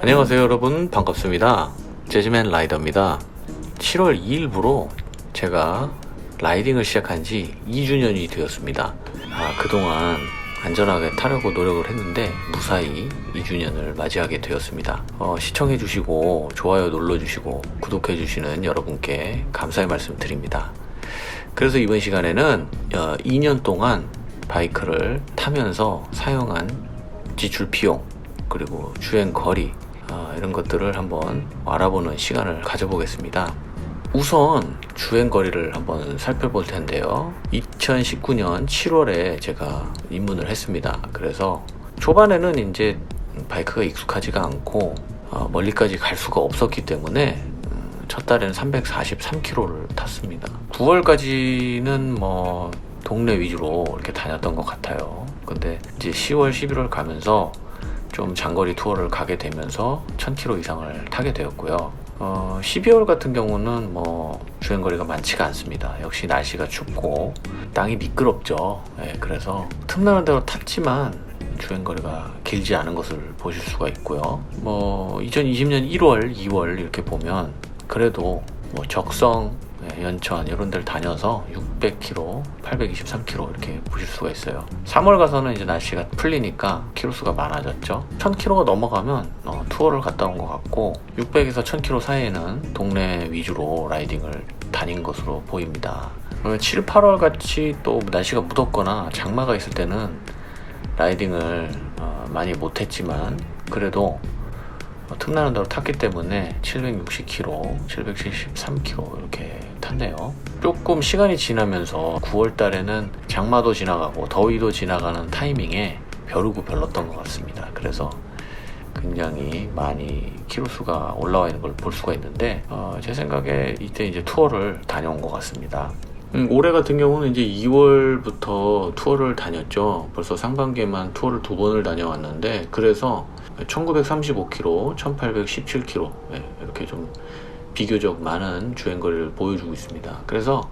안녕하세요 여러분, 반갑습니다. 재즈맨 라이더입니다. 7월 2일부로 제가 라이딩을 시작한 지 2주년이 되었습니다. 그동안 안전하게 타려고 노력을 했는데 무사히 2주년을 맞이하게 되었습니다. 시청해주시고 좋아요 눌러주시고 구독해주시는 여러분께 감사의 말씀 드립니다. 그래서 이번 시간에는 2년 동안 바이크를 타면서 사용한 지출 비용 그리고 주행 거리 이런 것들을 한번 알아보는 시간을 가져보겠습니다. 우선 주행 거리를 한번 살펴볼 텐데요. 2019년 7월에 제가 입문을 했습니다. 그래서 초반에는 이제 바이크가 익숙하지가 않고 멀리까지 갈 수가 없었기 때문에 첫 달에는 343km를 탔습니다. 9월까지는 뭐 동네 위주로 이렇게 다녔던 것 같아요. 근데 이제 10월, 11월 가면서 좀 장거리 투어를 가게 되면서 1000km 이상을 타게 되었고요. 12월 같은 경우는 뭐 주행거리가 많지가 않습니다. 역시 날씨가 춥고 땅이 미끄럽죠. 그래서 틈나는 대로 탔지만 주행거리가 길지 않은 것을 보실 수가 있고요. 뭐 2020년 1월, 2월 이렇게 보면 그래도 뭐 적성, 연천 이런 데를 다녀서 600km, 823km 이렇게 보실 수가 있어요. 3월 가서는 이제 날씨가 풀리니까 키로수가 많아졌죠. 1000km가 넘어가면 투어를 갔다 온 것 같고 600에서 1000km 사이에는 동네 위주로 라이딩을 다닌 것으로 보입니다. 7, 8월 같이 또 날씨가 무덥거나 장마가 있을 때는 라이딩을 많이 못했지만 그래도 틈나는 대로 탔기 때문에 760km, 773km 이렇게 탔네요. 조금 시간이 지나면서 9월 달에는 장마도 지나가고 더위도 지나가는 타이밍에 벼르고 별렀던 것 같습니다. 그래서 굉장히 많이 키로수가 올라와 있는 걸 볼 수가 있는데 제 생각에 이때 이제 투어를 다녀온 것 같습니다. 올해 같은 경우는 이제 2월부터 투어를 다녔죠. 벌써 상반기에만 투어를 2번을 다녀왔는데 그래서 1935km, 1817km 이렇게 좀 비교적 많은 주행거리를 보여주고 있습니다. 그래서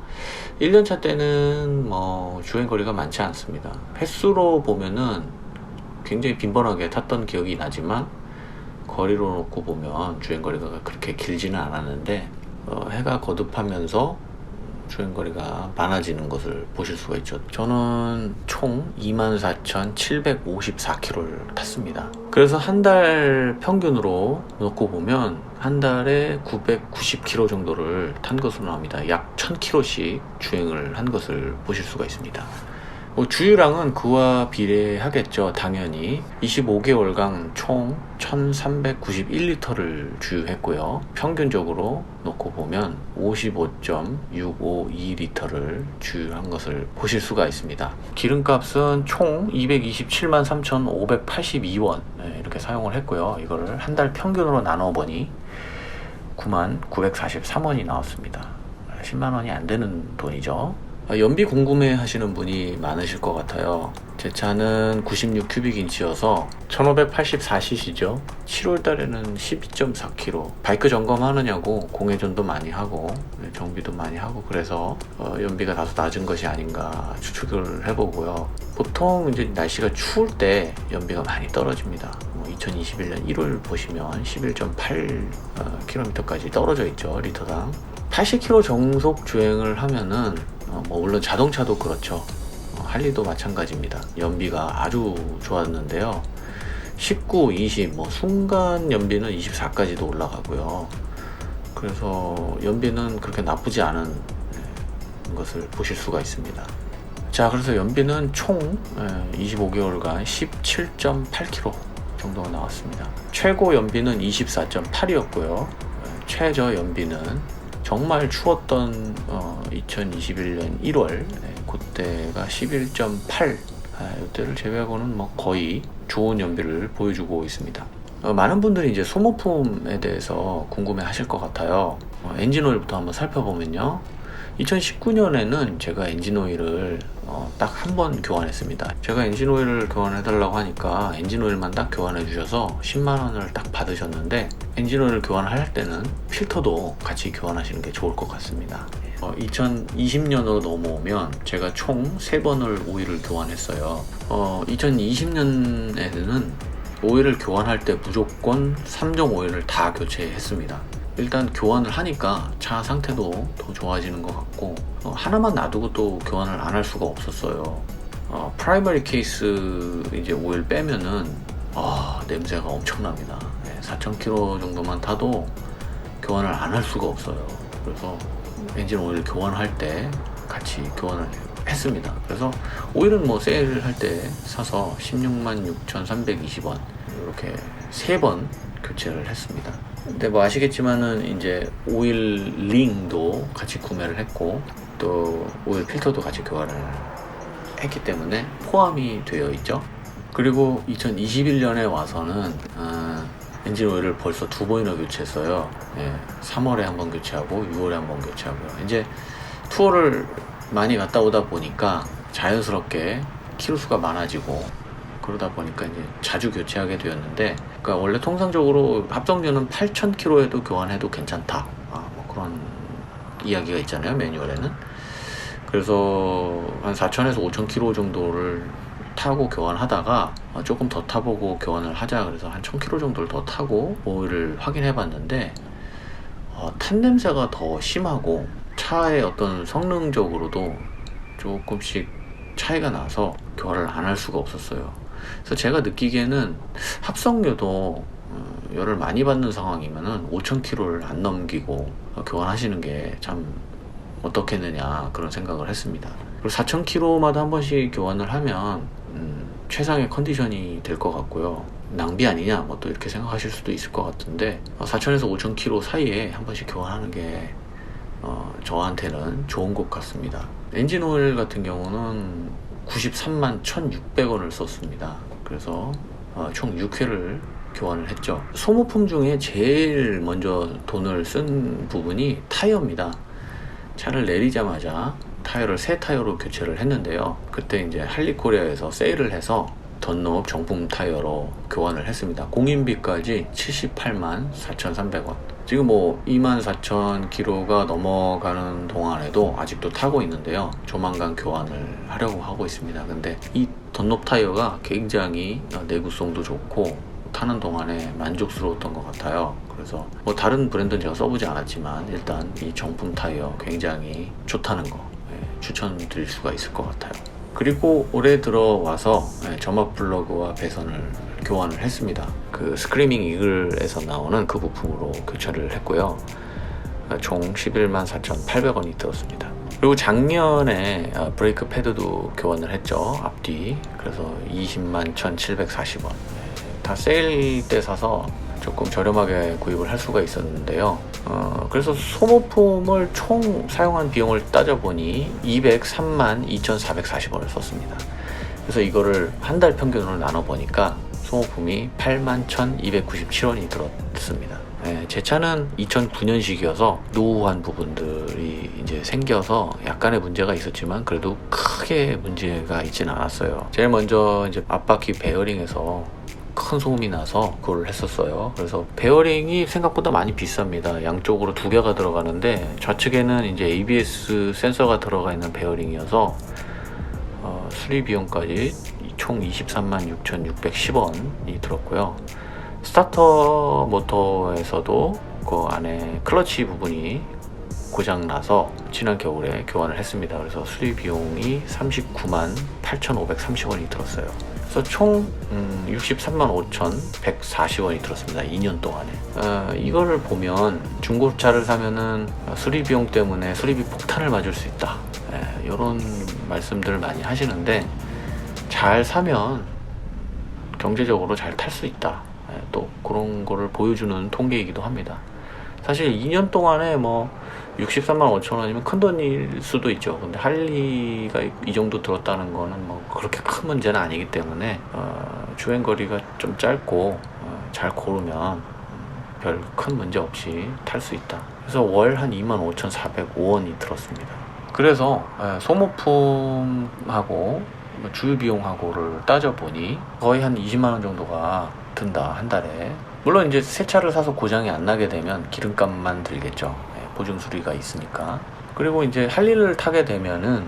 1년차 때는 뭐 주행거리가 많지 않습니다. 횟수로 보면은 굉장히 빈번하게 탔던 기억이 나지만 거리로 놓고 보면 주행거리가 그렇게 길지는 않았는데 해가 거듭하면서 주행거리가 많아지는 것을 보실 수가 있죠. 저는 총 24,754km를 탔습니다. 그래서 한 달 평균으로 놓고 보면 한 달에 990km 정도를 탄 것으로 나옵니다. 약 1000km씩 주행을 한 것을 보실 수가 있습니다. 주유량은 그와 비례하겠죠. 당연히 25개월간 총 1391리터를 주유했고요. 평균적으로 놓고 보면 55.652리터를 주유한 것을 보실 수가 있습니다. 기름값은 총 227만 3,582원 이렇게 사용을 했고요. 이거를 한 달 평균으로 나눠보니 9만 943원이 나왔습니다. 10만원이 안 되는 돈이죠. 연비 궁금해 하시는 분이 많으실 것 같아요. 제 차는 96큐빅인치여서 1584cc죠. 7월 달에는 12.4km. 바이크 점검하느냐고 공회전도 많이 하고 정비도 많이 하고 그래서 연비가 다소 낮은 것이 아닌가 추측을 해보고요. 보통 이제 날씨가 추울 때 연비가 많이 떨어집니다. 2021년 1월 보시면 11.8km까지 떨어져 있죠. 리터당. 80km 정속 주행을 하면은 물론 자동차도 그렇죠. 할리도 마찬가지입니다. 연비가 아주 좋았는데요. 19, 20, 순간 연비는 24까지도 올라가고요. 그래서 연비는 그렇게 나쁘지 않은 것을 보실 수가 있습니다. 자, 그래서 연비는 총 25개월간 17.8km 정도가 나왔습니다. 최고 연비는 24.8이었고요. 최저 연비는 정말 추웠던 2021년 1월 그때가 11.8 이때를 제외하고는 거의 좋은 연비를 보여주고 있습니다. 많은 분들이 이제 소모품에 대해서 궁금해 하실 것 같아요. 엔진오일부터 한번 살펴보면요. 2019년에는 제가 엔진오일을 딱 한 번 교환했습니다. 제가 엔진오일을 교환해달라고 하니까 엔진오일만 딱 교환해 주셔서 10만원을 딱 받으셨는데 엔진오일을 교환할 때는 필터도 같이 교환하시는 게 좋을 것 같습니다. 2020년으로 넘어오면 제가 총 3번을 오일을 교환했어요. 2020년에는 오일을 교환할 때 무조건 3종 오일을 다 교체했습니다. 일단 교환을 하니까 차 상태도 더 좋아지는 것 같고, 하나만 놔두고 또 교환을 안 할 수가 없었어요. 프라이머리 케이스 이제 오일 빼면은 냄새가 엄청납니다. 4,000km 정도만 타도 교환을 안 할 수가 없어요. 그래서 엔진 오일 교환할 때 같이 교환을 했습니다. 그래서 오일은 뭐 세일할 때 사서 166,320원 이렇게 3번 교체를 했습니다. 근데 뭐 아시겠지만은 이제 오일 링도 같이 구매를 했고 또 오일 필터도 같이 교환을 했기 때문에 포함이 되어 있죠. 그리고 2021년에 와서는 엔진 오일을 벌써 2번이나 교체했어요. 3월에 한번 교체하고 6월에 한번 교체하고요. 이제 투어를 많이 갔다 오다 보니까 자연스럽게 키로수가 많아지고 그러다 보니까 이제 자주 교체하게 되었는데, 그러니까 원래 통상적으로 합성료는 8,000km에도 교환해도 괜찮다, 뭐 그런 이야기가 있잖아요, 매뉴얼에는. 그래서 한 4,000에서 5,000km 정도를 타고 교환하다가 조금 더 타보고 교환을 하자 그래서 한 1,000km 정도를 더 타고 오일을 확인해 봤는데 탄 냄새가 더 심하고 차의 어떤 성능적으로도 조금씩 차이가 나서 교환을 안 할 수가 없었어요. 그래서 제가 느끼기에는 합성료도 열을 많이 받는 상황이면은 5,000km를 안 넘기고 교환하시는 게 참 어떻겠느냐 그런 생각을 했습니다. 그리고 4,000km마다 한 번씩 교환을 하면 최상의 컨디션이 될 것 같고요. 낭비 아니냐 뭐 또 이렇게 생각하실 수도 있을 것 같은데 4,000에서 5,000km 사이에 한 번씩 교환하는 게 저한테는 좋은 것 같습니다. 엔진 오일 같은 경우는 93만 1,600원을 썼습니다. 그래서 총 6회를 교환을 했죠. 소모품 중에 제일 먼저 돈을 쓴 부분이 타이어입니다. 차를 내리자마자 타이어를 새 타이어로 교체를 했는데요. 그때 이제 할리코리아에서 세일을 해서 던롭 정품 타이어로 교환을 했습니다. 공인비까지 78만 4,300원. 지금 뭐 24,000km가 넘어가는 동안에도 아직도 타고 있는데요. 조만간 교환을 하려고 하고 있습니다. 근데 이 던롭 타이어가 굉장히 내구성도 좋고 타는 동안에 만족스러웠던 것 같아요. 그래서 뭐 다른 브랜드는 제가 써보지 않았지만 일단 이 정품 타이어 굉장히 좋다는 거 추천드릴 수가 있을 것 같아요. 그리고 올해 들어와서 점압 플러그와 배선을 교환을 했습니다. 그 스크리밍 이글에서 나오는 그 부품으로 교체를 했고요. 총 11만 4,800원이 들었습니다. 그리고 작년에 브레이크 패드도 교환을 했죠. 앞뒤. 그래서 20만 1,740원. 다 세일 때 사서 조금 저렴하게 구입을 할 수가 있었는데요. 그래서 소모품을 총 사용한 비용을 따져보니 203만 2,440원을 썼습니다. 그래서 이거를 한 달 평균으로 나눠보니까 소모품이 8만 1,297원이 들었습니다. 제 차는 2009년식이어서 노후한 부분들이 이제 생겨서 약간의 문제가 있었지만 그래도 크게 문제가 있진 않았어요. 제일 먼저 이제 앞바퀴 베어링에서 큰 소음이 나서 그걸 했었어요. 그래서 베어링이 생각보다 많이 비쌉니다. 양쪽으로 2개가 들어가는데 좌측에는 이제 ABS 센서가 들어가 있는 베어링이어서 수리 비용까지 총 23만 6,610원이 들었고요. 스타터 모터에서도 그 안에 클러치 부분이 고장나서 지난 겨울에 교환을 했습니다. 그래서 수리 비용이 39만 8,530원이 들었어요. 그래서 총 63만 5,140원이 들었습니다. 2년 동안에. 이거를 보면 중고차를 사면은 수리 비용 때문에 수리비 폭탄을 맞을 수 있다. 이런 말씀들을 많이 하시는데 잘 사면 경제적으로 잘 탈 수 있다. 또 그런 거를 보여주는 통계이기도 합니다. 사실 2년 동안에 뭐 63만 5천 원이면 큰 돈일 수도 있죠. 근데 할리가 이 정도 들었다는 거는 뭐 그렇게 큰 문제는 아니기 때문에 주행거리가 좀 짧고 잘 고르면 별 큰 문제 없이 탈 수 있다. 그래서 월 한 25,405원이 들었습니다. 그래서 소모품하고 주유비용하고를 따져보니 거의 한 20만 원 정도가 든다, 한 달에. 물론 이제 새 차를 사서 고장이 안 나게 되면 기름값만 들겠죠. 보증 수리가 있으니까. 그리고 이제 할리를 타게 되면은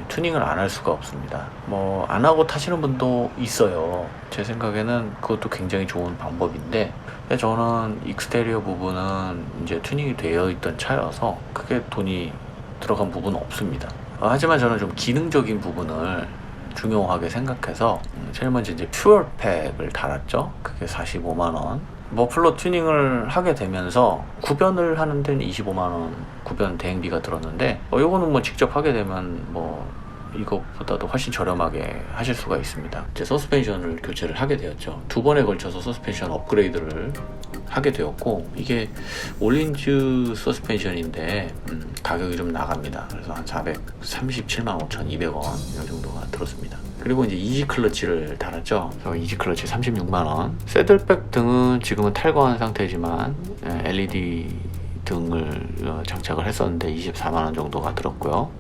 튜닝을 안 할 수가 없습니다. 뭐 안 하고 타시는 분도 있어요. 제 생각에는 그것도 굉장히 좋은 방법인데, 저는 익스테리어 부분은 이제 튜닝이 되어 있던 차여서 크게 돈이 들어간 부분은 없습니다. 하지만 저는 좀 기능적인 부분을 중요하게 생각해서 제일 먼저 이제 퓨얼팩을 달았죠. 그게 45만원. 머플러 튜닝을 하게 되면서 구변을 하는 데는 25만원 구변 대행비가 들었는데, 요거는 뭐 직접 하게 되면 뭐 이것보다도 훨씬 저렴하게 하실 수가 있습니다. 이제 서스펜션을 교체를 하게 되었죠. 2번에 걸쳐서 서스펜션 업그레이드를 하게 되었고, 이게 올린즈 서스펜션인데 가격이 좀 나갑니다. 그래서 한 437만 5,200원 이 정도가 들었습니다. 그리고 이제 이지 클러치를 달았죠. 그래서 이지 클러치 36만원. 새들백 등은 지금은 탈거한 상태지만 LED 등을 장착을 했었는데 24만원 정도가 들었고요.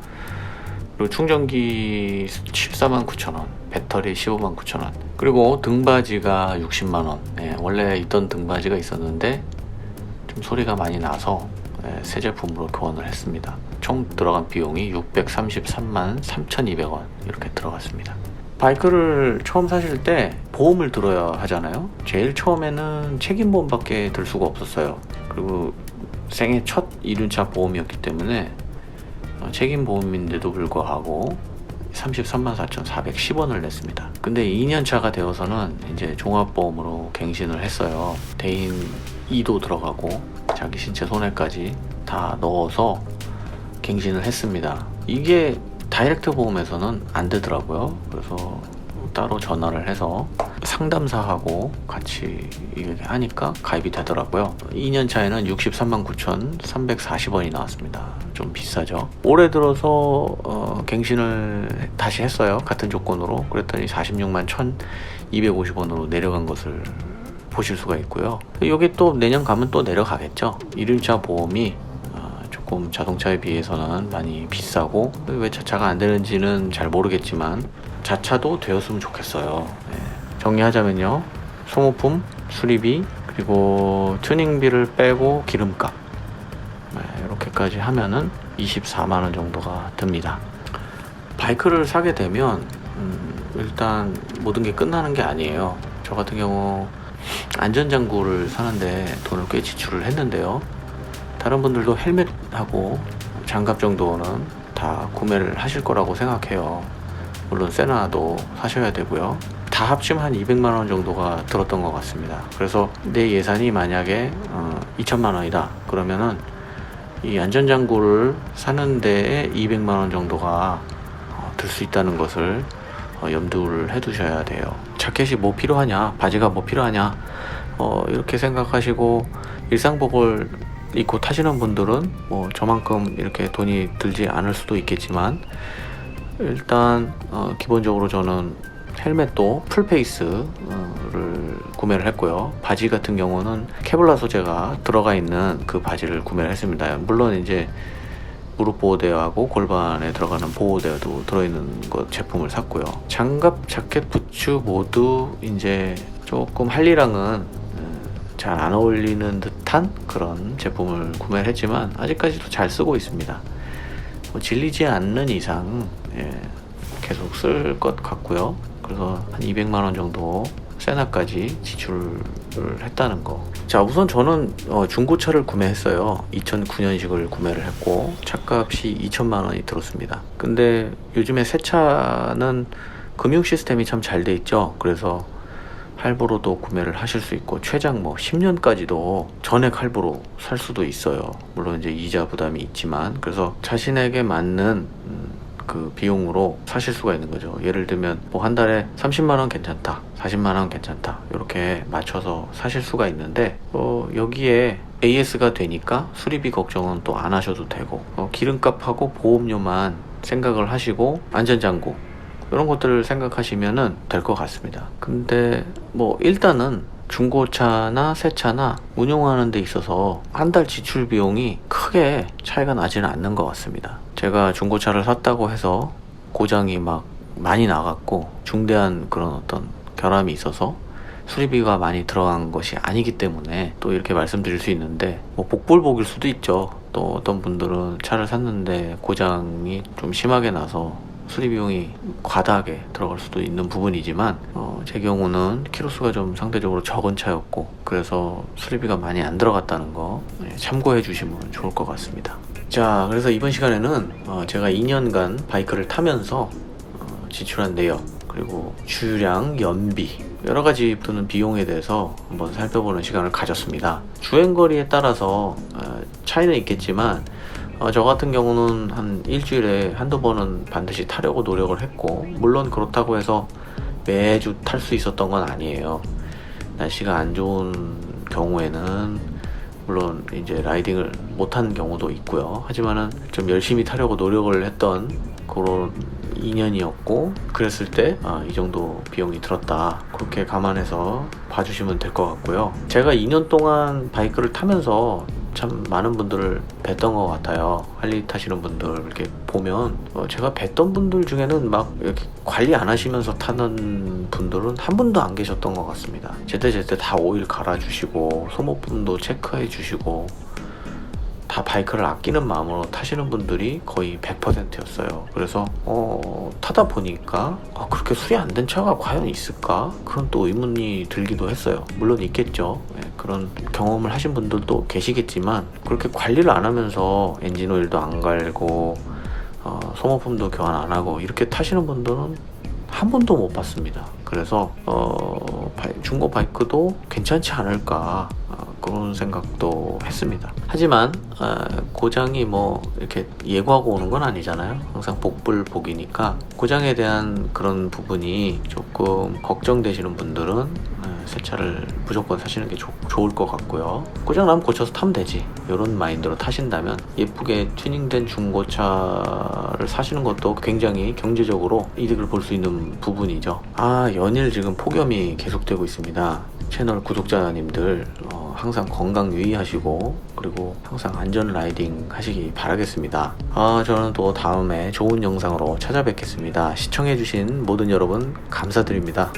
그리고 충전기 14만 9천원, 배터리 15만 9천원, 그리고 등받이가 60만원. 원래 있던 등받이가 있었는데 좀 소리가 많이 나서 새 제품으로 교환을 했습니다. 총 들어간 비용이 633만 3,200원 이렇게 들어갔습니다. 바이크를 처음 사실 때 보험을 들어야 하잖아요. 제일 처음에는 책임보험밖에 들 수가 없었어요. 그리고 생애 첫 이륜차 보험이었기 때문에 책임보험인데도 불구하고 33만 4,410원을 냈습니다. 근데 2년차가 되어서는 이제 종합보험으로 갱신을 했어요. 대인 2도 들어가고 자기 신체 손해까지 다 넣어서 갱신을 했습니다. 이게 다이렉트 보험에서는 안 되더라고요. 그래서 따로 전화를 해서 상담사하고 같이 하니까 가입이 되더라고요. 2년차에는 63만 9,340원이 나왔습니다. 좀 비싸죠. 올해 들어서 갱신을 다시 했어요. 같은 조건으로. 그랬더니 46만 1,250원으로 내려간 것을 보실 수가 있고요. 이게 또 내년 가면 또 내려가겠죠. 1륜차 보험이 조금 자동차에 비해서는 많이 비싸고, 왜 자차가 안 되는지는 잘 모르겠지만 자차도 되었으면 좋겠어요. 정리하자면요, 소모품, 수리비, 그리고 튜닝비를 빼고 기름값, 이렇게까지 하면은 24만원 정도가 듭니다. 바이크를 사게 되면 일단 모든 게 끝나는 게 아니에요. 저 같은 경우 안전장구를 사는데 돈을 꽤 지출을 했는데요, 다른 분들도 헬멧하고 장갑 정도는 다 구매를 하실 거라고 생각해요. 물론 세나도 사셔야 되고요. 다 합치면 한 200만원 정도가 들었던 것 같습니다. 그래서 내 예산이 만약에 2천만원이다 그러면은 이 안전장구를 사는 데에 200만원 정도가 들 수 있다는 것을 염두를 해 두셔야 돼요. 자켓이 뭐 필요하냐, 바지가 뭐 필요하냐, 이렇게 생각하시고 일상복을 입고 타시는 분들은 뭐 저만큼 이렇게 돈이 들지 않을 수도 있겠지만, 일단 기본적으로 저는 헬멧도 풀페이스를 구매를 했고요. 바지 같은 경우는 케블라 소재가 들어가 있는 그 바지를 구매를 했습니다. 물론 이제 무릎 보호대하고 골반에 들어가는 보호대도 들어있는 것 제품을 샀고요. 장갑, 자켓, 부츠 모두 이제 조금 할리랑은 잘 안 어울리는 듯한 그런 제품을 구매를 했지만 아직까지도 잘 쓰고 있습니다. 질리지 않는 이상 계속 쓸 것 같고요. 그래서 한 200만원 정도 세나까지 지출을 했다는 거. 자, 우선 저는 중고차를 구매했어요. 2009년식을 구매를 했고 차값이 2천만원이 들었습니다. 근데 요즘에 새 차는 금융 시스템이 참 잘 돼 있죠. 그래서 할부로도 구매를 하실 수 있고 최장 뭐 10년까지도 전액 할부로 살 수도 있어요. 물론 이제 이자 부담이 있지만, 그래서 자신에게 맞는 그 비용으로 사실 수가 있는 거죠. 예를 들면 뭐 한 달에 30만원 괜찮다, 40만원 괜찮다, 이렇게 맞춰서 사실 수가 있는데 여기에 AS가 되니까 수리비 걱정은 또 안 하셔도 되고, 기름값하고 보험료만 생각을 하시고 안전장구 이런 것들을 생각하시면은 될 것 같습니다. 근데 뭐 일단은 중고차나 새 차나 운용하는 데 있어서 한 달 지출 비용이 크게 차이가 나지는 않는 것 같습니다. 제가 중고차를 샀다고 해서 고장이 막 많이 나갔고 중대한 그런 어떤 결함이 있어서 수리비가 많이 들어간 것이 아니기 때문에 또 이렇게 말씀드릴 수 있는데, 뭐 복불복일 수도 있죠. 또 어떤 분들은 차를 샀는데 고장이 좀 심하게 나서 수리 비용이 과다하게 들어갈 수도 있는 부분이지만 제 경우는 키로수가 좀 상대적으로 적은 차였고 그래서 수리비가 많이 안 들어갔다는 거 참고해 주시면 좋을 것 같습니다. 자, 그래서 이번 시간에는 제가 2년간 바이크를 타면서 지출한 내역 그리고 주유량, 연비 여러 가지 드는 비용에 대해서 한번 살펴보는 시간을 가졌습니다. 주행거리에 따라서 차이는 있겠지만 저 같은 경우는 한 일주일에 한두 번은 반드시 타려고 노력을 했고 물론 그렇다고 해서 매주 탈 수 있었던 건 아니에요. 날씨가 안 좋은 경우에는 물론 이제 라이딩을 못한 경우도 있고요. 하지만은 좀 열심히 타려고 노력을 했던 그런 2년이었고 그랬을 때 이 정도 비용이 들었다 그렇게 감안해서 봐주시면 될 것 같고요. 제가 2년 동안 바이크를 타면서 참 많은 분들을 뵀던 것 같아요. 할리 타시는 분들 이렇게 보면 제가 뵀던 분들 중에는 막 이렇게 관리 안 하시면서 타는 분들은 한 분도 안 계셨던 것 같습니다. 제때제때 다 오일 갈아주시고 소모품도 체크해 주시고 다 바이크를 아끼는 마음으로 타시는 분들이 거의 100%였어요. 그래서 타다 보니까 그렇게 수리 안 된 차가 과연 있을까? 그런 또 의문이 들기도 했어요. 물론 있겠죠. 그런 경험을 하신 분들도 계시겠지만 그렇게 관리를 안 하면서 엔진 오일도 안 갈고 소모품도 교환 안 하고 이렇게 타시는 분들은 한 번도 못 봤습니다. 그래서 중고 바이크도 괜찮지 않을까 그런 생각도 했습니다. 하지만 고장이 뭐 이렇게 예고하고 오는 건 아니잖아요. 항상 복불복이니까 고장에 대한 그런 부분이 조금 걱정되시는 분들은 새 차를 무조건 사시는 게 좋을 것 같고요. 고장 나면 고쳐서 타면 되지 이런 마인드로 타신다면 예쁘게 튜닝된 중고차를 사시는 것도 굉장히 경제적으로 이득을 볼 수 있는 부분이죠. 연일 지금 폭염이 계속되고 있습니다. 채널 구독자님들 항상 건강 유의하시고 그리고 항상 안전 라이딩 하시기 바라겠습니다. 저는 또 다음에 좋은 영상으로 찾아뵙겠습니다. 시청해주신 모든 여러분 감사드립니다.